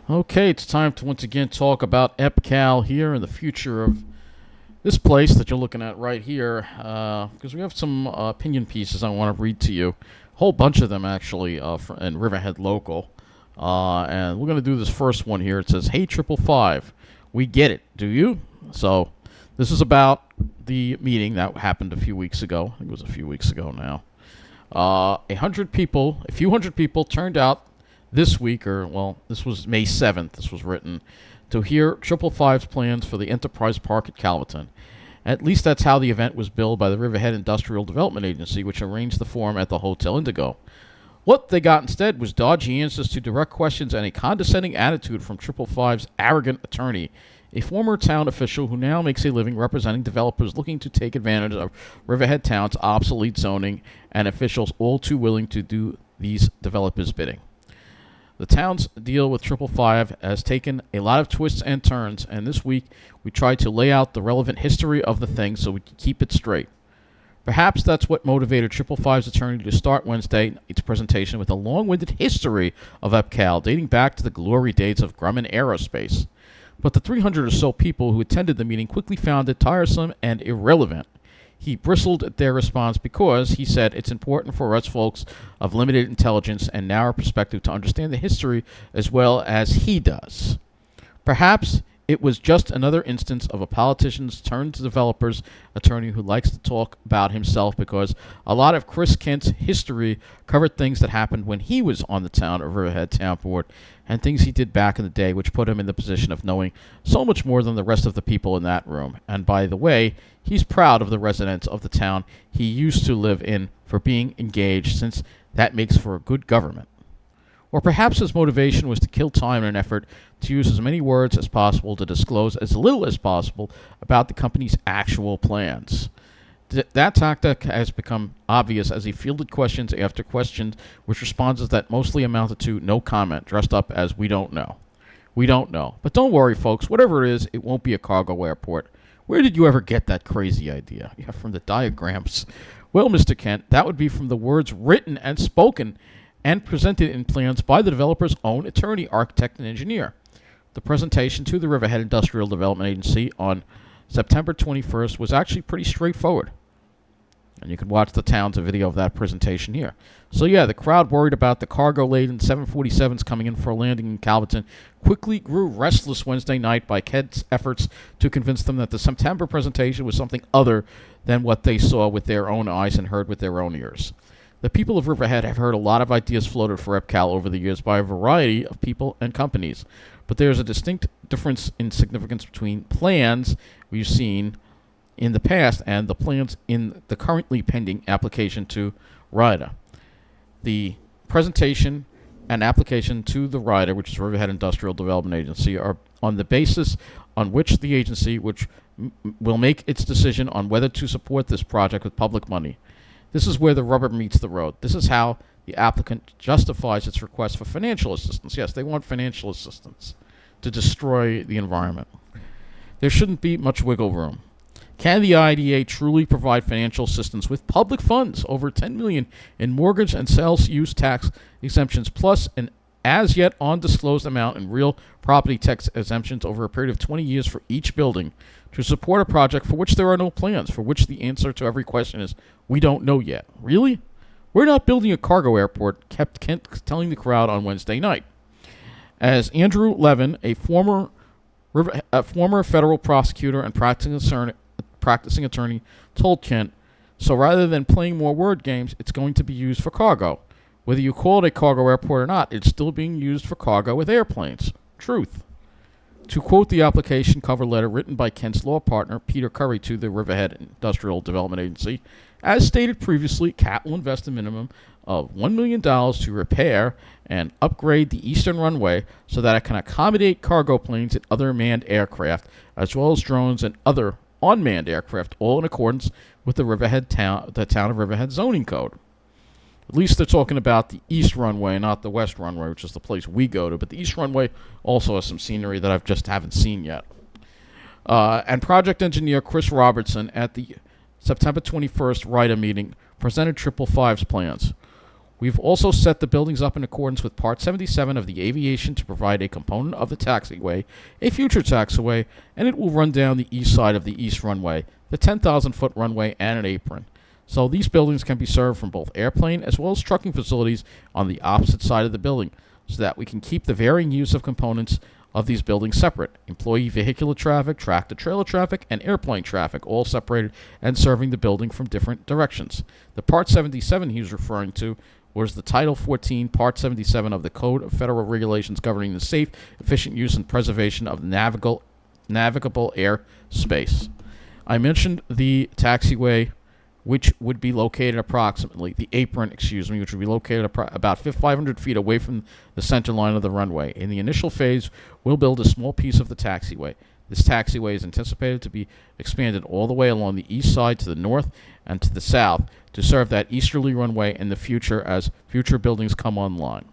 Okay, it's time to once again talk about EPCAL here and the future of this place that you're looking at right here, because we have some opinion pieces I want to read to you. A whole bunch of them, actually, in Riverhead Local. And we're going to do this first one here. It says, "Hey, 555, we get it, do you?" So this is about the meeting that happened a few weeks ago. I think it was a few weeks ago now. A few hundred people turned out this week, this was May 7th, this was written, to hear 555's plans for the Enterprise Park at Calverton. At least that's how the event was billed by the Riverhead Industrial Development Agency, which arranged the forum at the Hotel Indigo. What they got instead was dodgy answers to direct questions and a condescending attitude from 555's arrogant attorney, a former town official who now makes a living representing developers looking to take advantage of Riverhead Town's obsolete zoning and officials all too willing to do these developers' bidding. The town's deal with 555 has taken a lot of twists and turns, and this week we tried to lay out the relevant history of the thing so we can keep it straight. Perhaps that's what motivated 555's attorney to start Wednesday its presentation with a long-winded history of EPCAL dating back to the glory days of Grumman Aerospace. But the 300 or so people who attended the meeting quickly found it tiresome and irrelevant. He bristled at their response because, he said, it's important for us folks of limited intelligence and narrow perspective to understand the history as well as he does. Perhaps it was just another instance of a politician's turned developer's attorney who likes to talk about himself, because a lot of Chris Kent's history covered things that happened when he was on the town of Riverhead Town Board and things he did back in the day, which put him in the position of knowing so much more than the rest of the people in that room. And by the way, he's proud of the residents of the town he used to live in for being engaged, since that makes for a good government. Or perhaps his motivation was to kill time in an effort to use as many words as possible to disclose as little as possible about the company's actual plans. That tactic has become obvious as he fielded questions after questions with responses that mostly amounted to no comment, dressed up as "we don't know." We don't know. But don't worry, folks. Whatever it is, it won't be a cargo airport. Where did you ever get that crazy idea? Yeah, from the diagrams. Well, Mr. Kent, that would be from the words written and spoken and presented in plans by the developer's own attorney, architect, and engineer. The presentation to the Riverhead Industrial Development Agency on September 21st was actually pretty straightforward. And you can watch the town's video of that presentation here. So yeah, the crowd worried about the cargo-laden 747s coming in for a landing in Calverton quickly grew restless Wednesday night by Kent's efforts to convince them that the September presentation was something other than what they saw with their own eyes and heard with their own ears. The people of Riverhead have heard a lot of ideas floated for EPCAL over the years by a variety of people and companies, but there is a distinct difference in significance between plans we've seen in the past and the plans in the currently pending application to RIDA. The presentation and application to the RIDA, which is Riverhead Industrial Development Agency, are on the basis on which the agency will make its decision on whether to support this project with public money. This is where the rubber meets the road. This is how the applicant justifies its request for financial assistance. Yes, they want financial assistance to destroy the environment. There shouldn't be much wiggle room. Can the IDA truly provide financial assistance with public funds, over $10 million in mortgage and sales use tax exemptions, plus an as yet undisclosed amount in real property tax exemptions over a period of 20 years for each building, to support a project for which there are no plans, for which the answer to every question is, we don't know yet? Really? We're not building a cargo airport, kept Kent telling the crowd on Wednesday night. As Andrew Levin, a former federal prosecutor and practicing attorney, told Kent, so rather than playing more word games, it's going to be used for cargo. Whether you call it a cargo airport or not, it's still being used for cargo with airplanes. Truth. To quote the application cover letter written by Kent's law partner, Peter Curry, to the Riverhead Industrial Development Agency, as stated previously, CAT will invest a minimum of $1 million to repair and upgrade the eastern runway so that it can accommodate cargo planes and other manned aircraft, as well as drones and other unmanned aircraft, all in accordance with the town of Riverhead zoning code. At least they're talking about the east runway, not the west runway, which is the place we go to. But the east runway also has some scenery that I just haven't seen yet. And project engineer Chris Robertson at the September 21st RIDA meeting presented 555's plans. We've also set the buildings up in accordance with Part 77 of the Aviation to provide a component of the taxiway, a future taxiway, and it will run down the east side of the east runway, the 10,000-foot runway, and an apron. So these buildings can be served from both airplane as well as trucking facilities on the opposite side of the building, so that we can keep the varying use of components of these buildings separate. Employee vehicular traffic, tractor-trailer traffic, and airplane traffic all separated and serving the building from different directions. The Part 77 he was referring to was the Title 14, Part 77 of the Code of Federal Regulations governing the safe, efficient use and preservation of navigable air space. I mentioned the taxiway, which would be located approximately, the apron, which would be located about 500 feet away from the center line of the runway. In the initial phase, we'll build a small piece of the taxiway. This taxiway is anticipated to be expanded all the way along the east side to the north and to the south to serve that easterly runway in the future as future buildings come online.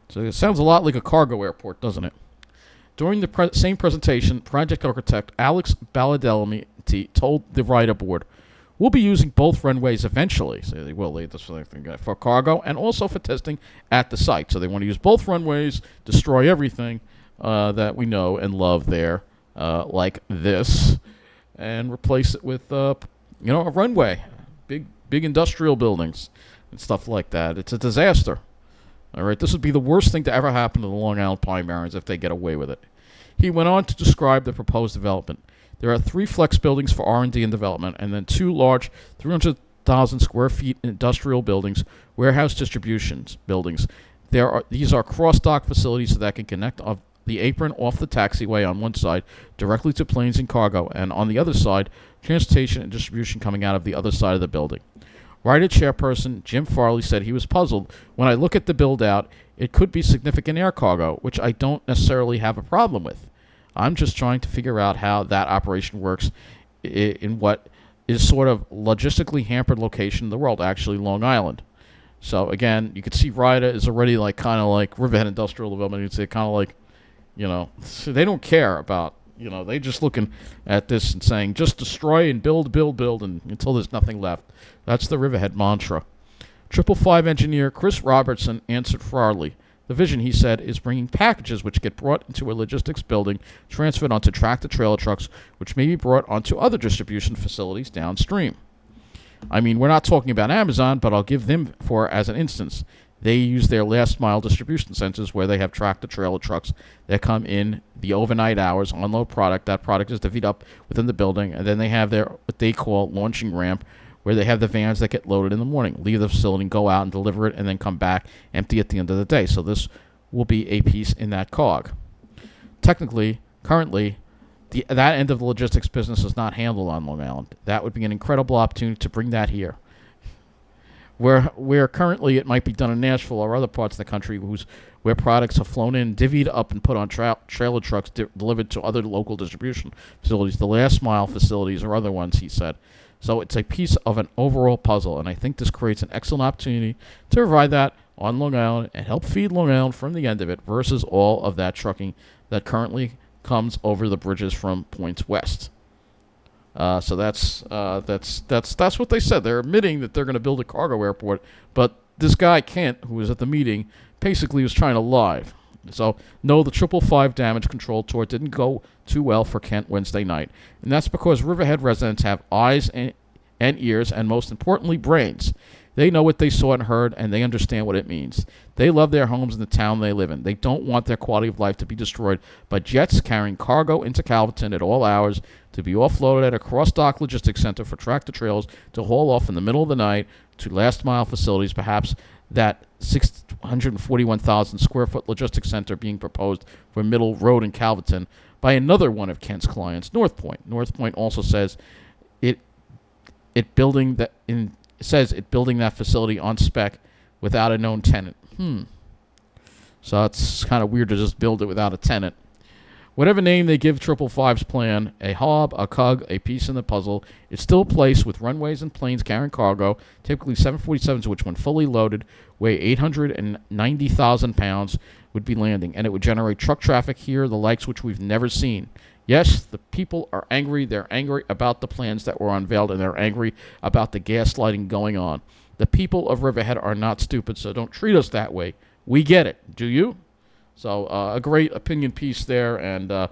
So it sounds a lot like a cargo airport, doesn't it? During the same presentation, project architect Alex Baladelmi told the writer board, "We'll be using both runways eventually." So they will lead this for cargo and also for testing at the site. So they want to use both runways, destroy everything that we know and love there, like this, and replace it with a runway, big industrial buildings and stuff like that. It's a disaster. All right, this would be the worst thing to ever happen to the Long Island Pine Barrens if they get away with it. He went on to describe the proposed development. There are 3 flex buildings for R&D and development, and then 2 large 300,000 square feet industrial buildings, warehouse distributions buildings. These are cross-dock facilities so that can connect the apron off the taxiway on one side directly to planes and cargo, and on the other side, transportation and distribution coming out of the other side of the building. Writer chairperson Jim Farley said he was puzzled. When I look at the build-out, it could be significant air cargo, which I don't necessarily have a problem with. I'm just trying to figure out how that operation works in what is sort of logistically hampered location in the world, actually Long Island. So again, you can see RIDA is already kind of like Riverhead Industrial Development. You can say kind of like, they don't care about, they just looking at this and saying just destroy and build, and until there's nothing left. That's the Riverhead mantra. 555 engineer Chris Robertson answered Farley. The vision, he said, is bringing packages which get brought into a logistics building, transferred onto tractor-trailer trucks, which may be brought onto other distribution facilities downstream. I mean, we're not talking about Amazon, but I'll give them as an instance. They use their last-mile distribution centers where they have tractor-trailer trucks that come in the overnight hours, unload product. That product is divvied up within the building, and then they have what they call launching ramp, where they have the vans that get loaded in the morning, leave the facility, and go out and deliver it, and then come back empty at the end of the day. So this will be a piece in that cog. Technically, currently, that end of the logistics business is not handled on Long Island. That would be an incredible opportunity to bring that here. Where currently it might be done in Nashville or other parts of the country where products are flown in, divvied up, and put on trailer trucks delivered to other local distribution facilities, the last mile facilities or other ones, he said. So it's a piece of an overall puzzle, and I think this creates an excellent opportunity to provide that on Long Island and help feed Long Island from the end of it versus all of that trucking that currently comes over the bridges from points west. So that's what they said. They're admitting that they're going to build a cargo airport, but this guy Kent, who was at the meeting, basically was trying to lie. So no, the 555 damage control tour didn't go too well for Kent Wednesday night, and that's because Riverhead residents have eyes and ears, and most importantly, brains. They know what they saw and heard, and they understand what it means. They love their homes and the town they live in. They don't want their quality of life to be destroyed by jets carrying cargo into Calverton at all hours to be offloaded at a cross-dock logistics center for tractor-trailers to haul off in the middle of the night to last-mile facilities, perhaps that 641,000 square foot logistics center being proposed for Middle Road in Calverton by another one of Kent's clients, North Point. North Point also says it building that facility on spec without a known tenant. So it's kind of weird to just build it without a tenant. Whatever name they give 555's plan, a hub, a cog, a piece in the puzzle, it's still a place with runways and planes carrying cargo, typically 747s, which when fully loaded weigh 890,000 pounds, would be landing, and it would generate truck traffic here, the likes which we've never seen. Yes, the people are angry. They're angry about the plans that were unveiled, and they're angry about the gaslighting going on. The people of Riverhead are not stupid, so don't treat us that way. We get it. Do you? So a great opinion piece there, and there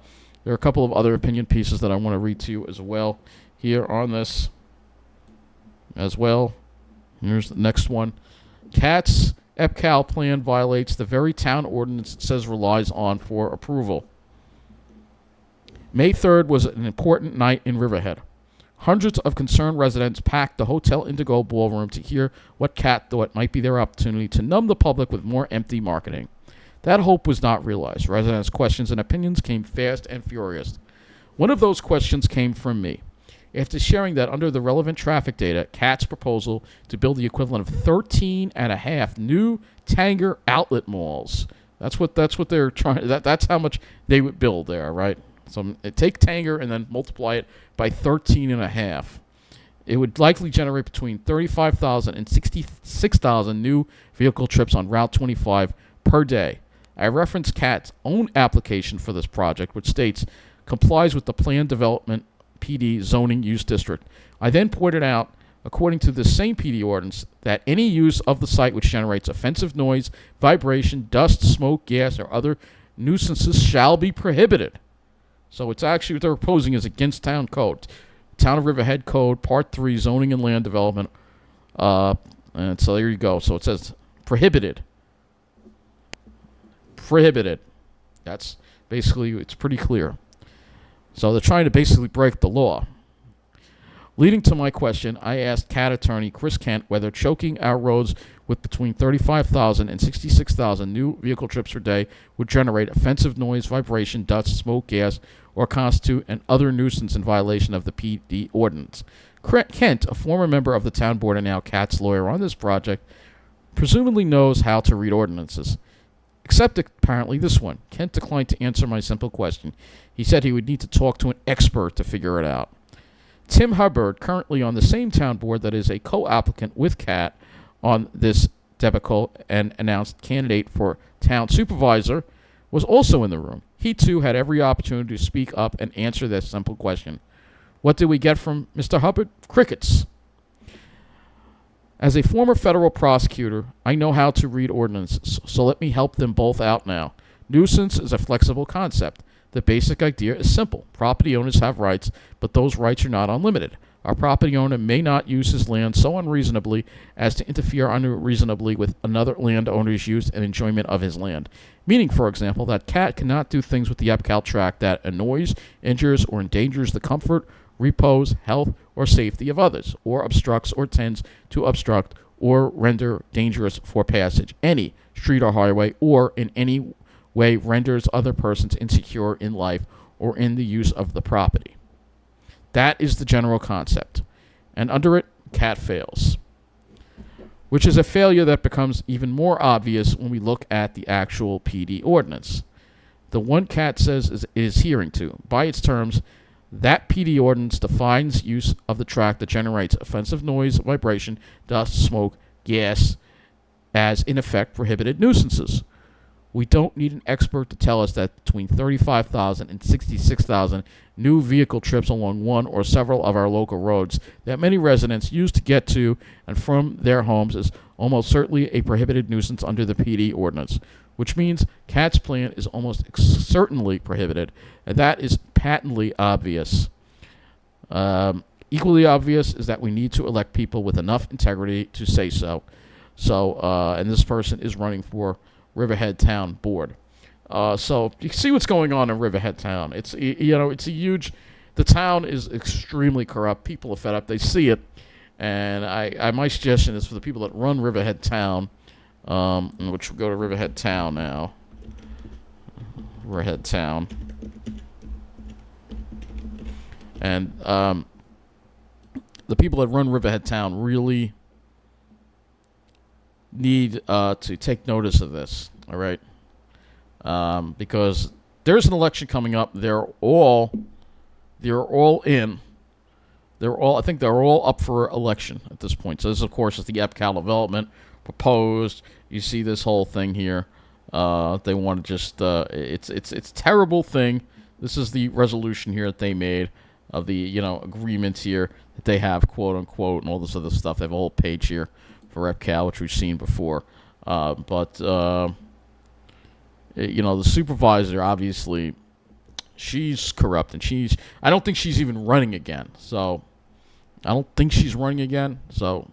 are a couple of other opinion pieces that I want to read to you as well here on this as well. Here's the next one. Cat's EPCAL plan violates the very town ordinance it says relies on for approval. May 3rd was an important night in Riverhead. Hundreds of concerned residents packed the Hotel Indigo ballroom to hear what Cat thought might be their opportunity to numb the public with more empty marketing. That hope was not realized. Residents' questions and opinions came fast and furious. One of those questions came from me. After sharing that under the relevant traffic data, Cat's proposal to build the equivalent of 13 and a half new Tanger outlet malls. That's what they're trying. That's how much they would build there, right? So take Tanger and then multiply it by 13 and a half. It would likely generate between 35,000 and 66,000 new vehicle trips on Route 25 per day. I reference CAT's own application for this project, which states complies with the Planned Development PD zoning use district. I then pointed out, according to the same PD ordinance, that any use of the site which generates offensive noise, vibration, dust, smoke, gas, or other nuisances shall be prohibited. So it's actually what they're proposing is against town code. Town of Riverhead Code, Part 3, Zoning and Land Development. And so there you go. So it says prohibited. Prohibited. That's basically, it's pretty clear. So they're trying to basically break the law. Leading to my question, I asked CAT attorney Chris Kent whether choking our roads with between 35,000 and 66,000 new vehicle trips per day would generate offensive noise, vibration, dust, smoke, gas, or constitute an other nuisance in violation of the PD ordinance. Kent, a former member of the town board and now CAT's lawyer on this project, presumably knows how to read ordinances. Except apparently this one. Kent declined to answer my simple question. He said he would need to talk to an expert to figure it out. Tim Hubbard, currently on the same town board that is a co-applicant with CAT on this debacle and announced candidate for town supervisor, was also in the room. He too had every opportunity to speak up and answer that simple question. What did we get from Mr. Hubbard? Crickets. As a former federal prosecutor, I know how to read ordinances, so let me help them both out now. Nuisance is a flexible concept. The basic idea is simple. Property owners have rights, but those rights are not unlimited. A property owner may not use his land so unreasonably as to interfere unreasonably with another landowner's use and enjoyment of his land. Meaning, for example, that CAT cannot do things with the EPCAL tract that annoys, injures, or endangers the comfort, repose, health, or safety of others, or obstructs or tends to obstruct or render dangerous for passage any street or highway, or in any way renders other persons insecure in life or in the use of the property. That is the general concept. And under it, CAT fails. Which is a failure that becomes even more obvious when we look at the actual PD ordinance. The one CAT says it is adhering to. By its terms, that PD ordinance defines use of the tract that generates offensive noise, vibration, dust, smoke, gas, as in effect prohibited nuisances. We don't need an expert to tell us that between 35,000 and 66,000 new vehicle trips along one or several of our local roads that many residents use to get to and from their homes is almost certainly a prohibited nuisance under the PD ordinance, which means CAT's plan is almost certainly prohibited, and that is patently obvious. Equally obvious is that we need to elect people with enough integrity to say so. And this person is running for Riverhead Town Board. So you can see what's going on in Riverhead Town. It's a huge. The town is extremely corrupt. People are fed up. They see it, and my suggestion is for the people that run Riverhead Town, which will go to Riverhead Town now. Riverhead Town, and the people that run Riverhead Town really need to take notice of this, all right? Because there's an election coming up. They're all in. I think they're all up for election at this point. So this, of course, is the EPCAL development proposed. You see this whole thing here. They want to just it's a terrible thing. This is the resolution here that they made of the agreements here that they have, quote unquote, and all this other stuff. They have a whole page here for EPCAL, which we've seen before. But the supervisor, obviously, she's corrupt, and I don't think she's even running again. So I don't think she's running again. So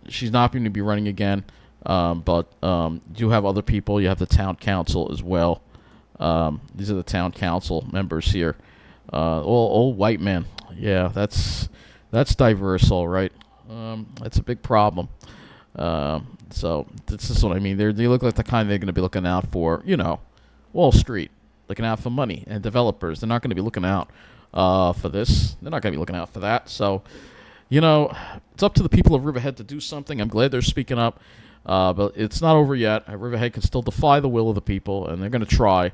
she's not going to be running again. But you do have other people. You have the town council as well. These are the town council members here. All white men. Yeah, that's diverse, all right. That's a big problem. So this is what I mean. They look like the kind they're going to be looking out for, Wall Street, looking out for money and developers. They're not going to be looking out for this. They're not going to be looking out for that. So, it's up to the people of Riverhead to do something. I'm glad they're speaking up, but it's not over yet. Riverhead can still defy the will of the people, and they're going to try.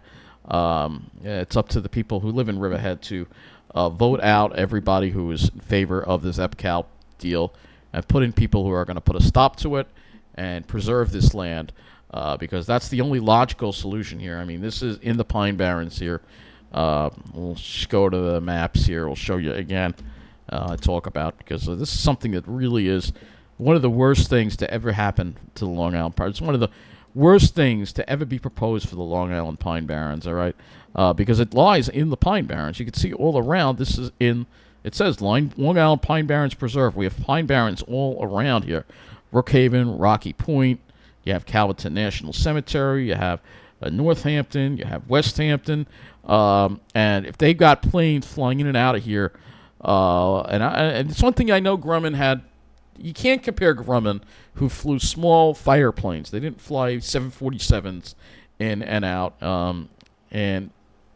It's up to the people who live in Riverhead to vote out everybody who is in favor of this EPCAL deal and put in people who are going to put a stop to it and preserve this land, because that's the only logical solution here. I mean, this is in the Pine Barrens here. We'll just go to the maps here. We'll show you again, talk about, because this is something that really is one of the worst things to ever happen to the Long Island Pine. It's one of the worst things to ever be proposed for the Long Island Pine Barrens, all right? Because it lies in the Pine Barrens. You can see all around. This is it says Long Island Pine Barrens Preserve. We have Pine Barrens all around here. Brookhaven, Rocky Point. You have Calverton National Cemetery. You have Northampton. You have Westhampton. And if they've got planes flying in and out of here, and it's one thing I know Grumman had. You can't compare Grumman, who flew small fighter planes. They didn't fly 747s in and out. And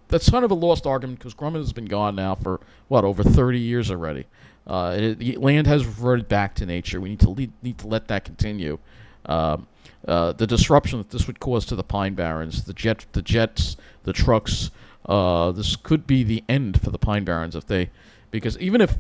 that's kind of a lost argument because Grumman has been gone now for, over 30 years already. The land has reverted back to nature. We need to let that continue. The disruption that this would cause to the Pine Barrens, the jets, the trucks, this could be the end for the Pine Barrens because even if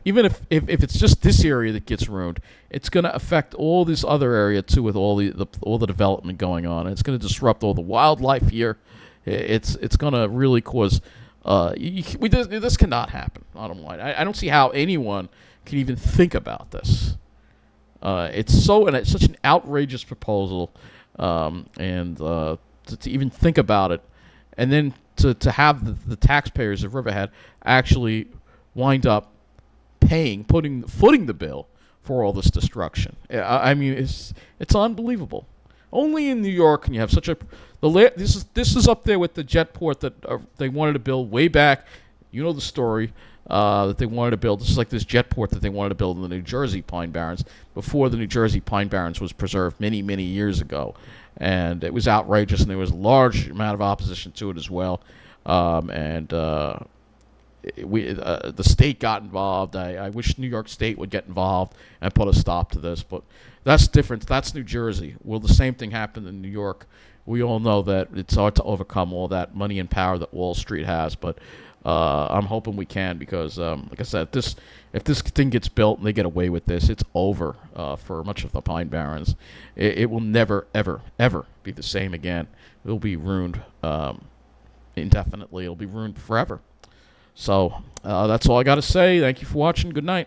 it's just this area that gets ruined, it's going to affect all this other area too, with all the development going on. And it's going to disrupt all the wildlife here. It's going to really cause. This cannot happen. Bottom line, I don't see how anyone can even think about this. It's such an outrageous proposal, and to even think about it, and then to have the taxpayers of Riverhead actually wind up footing the bill for all this destruction. I mean, it's unbelievable. Only in New York can you have such a this is up there with the jet port that they wanted to build way back. You know the story that they wanted to build. This is like this jet port that they wanted to build in the New Jersey Pine Barrens before the New Jersey Pine Barrens was preserved many, many years ago. And it was outrageous, and there was a large amount of opposition to it as well. The state got involved. I wish New York State would get involved and put a stop to this, but that's different. That's New Jersey. Will the same thing happen in New York? We all know that it's hard to overcome all that money and power that Wall Street has, but I'm hoping we can because, like I said, if this thing gets built and they get away with this, it's over for much of the Pine Barrens. It will never, ever, ever be the same again. It will be ruined indefinitely. It'll be ruined forever. So that's all I got to say. Thank you for watching. Good night.